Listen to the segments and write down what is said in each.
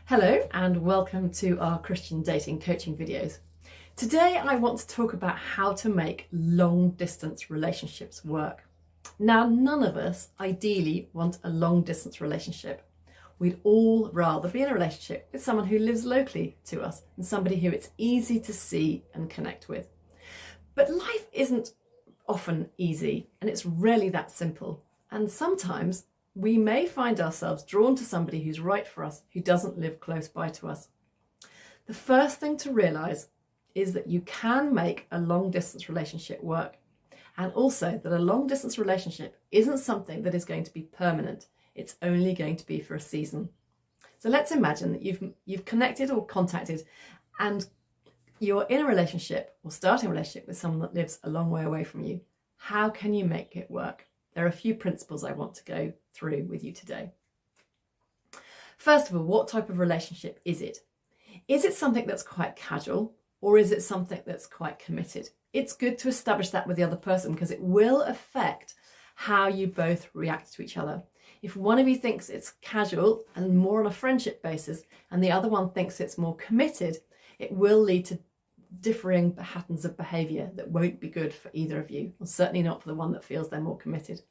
Hello and welcome to our Christian dating coaching videos. Today I want to talk about how to make long distance relationships work. Now, none of us ideally want a long distance relationship. We'd all rather be in a relationship with someone who lives locally to us and somebody who it's easy to see and connect with. But life isn't often easy and it's rarely that simple. And sometimes we may find ourselves drawn to somebody who's right for us, who doesn't live close by to us. The first thing to realise is that you can make a long distance relationship work, and also that a long distance relationship isn't something that is going to be permanent. It's only going to be for a season. So let's imagine that you've connected or contacted and you're in a relationship or starting a relationship with someone that lives a long way away from you. How can you make it work? There are a few principles I want to go through with you today. First of all, what type of relationship is it? Is it something that's quite casual, or is it something that's quite committed? It's good to establish that with the other person because it will affect how you both react to each other. If one of you thinks it's casual and more on a friendship basis, and the other one thinks it's more committed, it will lead to differing patterns of behaviour that won't be good for either of you, or certainly not for the one that feels they're more committed.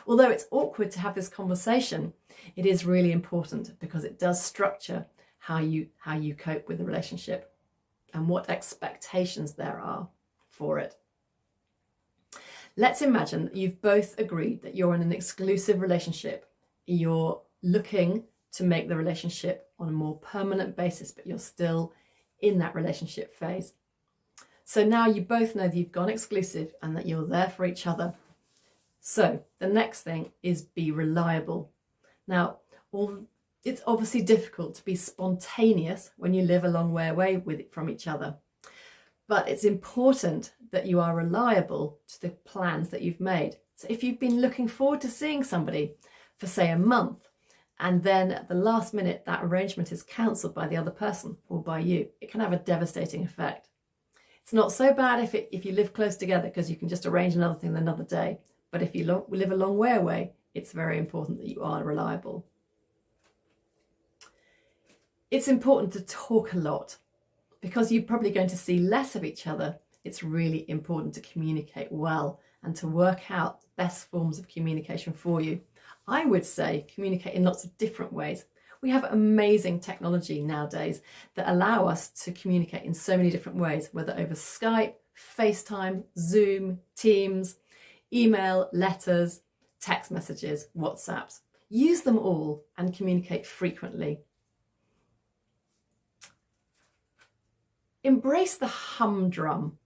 Although it's awkward to have this conversation, it is really important because it does structure how you cope with the relationship and what expectations there are for it. Let's imagine that you've both agreed that you're in an exclusive relationship. You're looking to make the relationship on a more permanent basis, but you're still in that relationship phase. So now you both know that you've gone exclusive and that you're there for each other. So the next thing is be reliable. Now, it's obviously difficult to be spontaneous when you live a long way away from each other. But it's important that you are reliable to the plans that you've made. So if you've been looking forward to seeing somebody for, say, a month, and then at the last minute that arrangement is cancelled by the other person or by you, it can have a devastating effect. It's not so bad if you live close together because you can just arrange another thing another day. But if you live a long way away, it's very important that you are reliable. It's important to talk a lot because you're probably going to see less of each other. It's really important to communicate well and to work out the best forms of communication for you. I would say communicate in lots of different ways. We have amazing technology nowadays that allow us to communicate in so many different ways, whether over Skype, FaceTime, Zoom, Teams, email, letters, text messages, WhatsApps. Use them all and communicate frequently. Embrace the humdrum.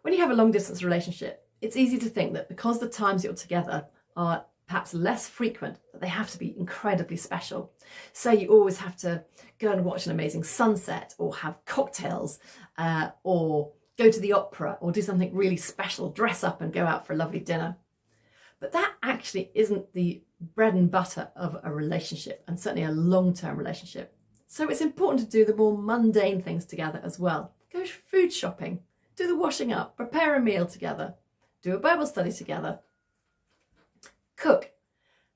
When you have a long distance relationship, it's easy to think that because the times you're together are perhaps less frequent, that they have to be incredibly special. So you always have to go and watch an amazing sunset, or have cocktails, or go to the opera, or do something really special, dress up and go out for a lovely dinner. But that actually isn't the bread and butter of a relationship, and certainly a long-term relationship. So it's important to do the more mundane things together as well. Go food shopping, do the washing up, prepare a meal together, do a Bible study together, cook,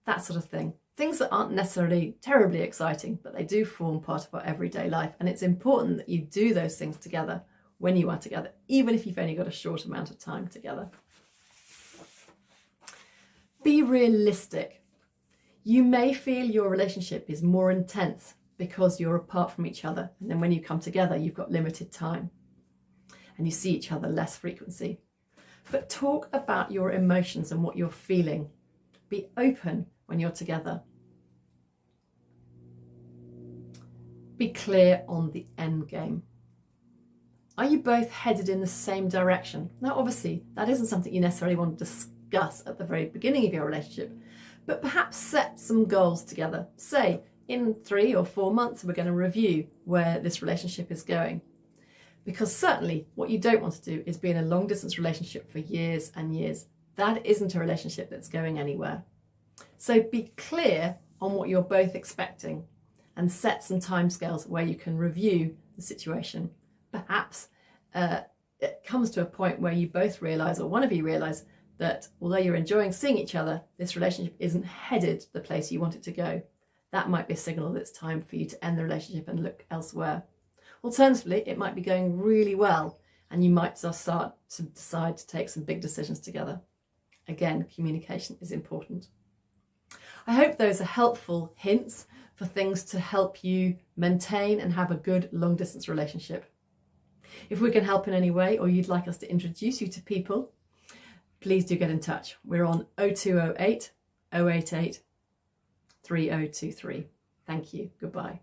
that sort of thing. Things that aren't necessarily terribly exciting, but they do form part of our everyday life. And it's important that you do those things together when you are together, even if you've only got a short amount of time together. Be realistic. You may feel your relationship is more intense because you're apart from each other. And then when you come together, you've got limited time and you see each other less frequency. But talk about your emotions and what you're feeling. Be open when you're together. Be clear on the end game. Are you both headed in the same direction? Now, obviously, that isn't something you necessarily want to discuss at the very beginning of your relationship, but perhaps set some goals together. Say, in 3 or 4 months, we're going to review where this relationship is going. Because certainly what you don't want to do is be in a long distance relationship for years and years. That isn't a relationship that's going anywhere. So be clear on what you're both expecting and set some timescales where you can review the situation. Perhaps it comes to a point where you both realise, or one of you realise, that although you're enjoying seeing each other, this relationship isn't headed the place you want it to go. that might be a signal that it's time for you to end the relationship and look elsewhere. Alternatively, it might be going really well and you might just start to decide to take some big decisions together. Again, communication is important. I hope those are helpful hints for things to help you maintain and have a good long distance relationship. If we can help in any way, or you'd like us to introduce you to people, please do get in touch. We're on 0208 088 3023. Thank you. Goodbye.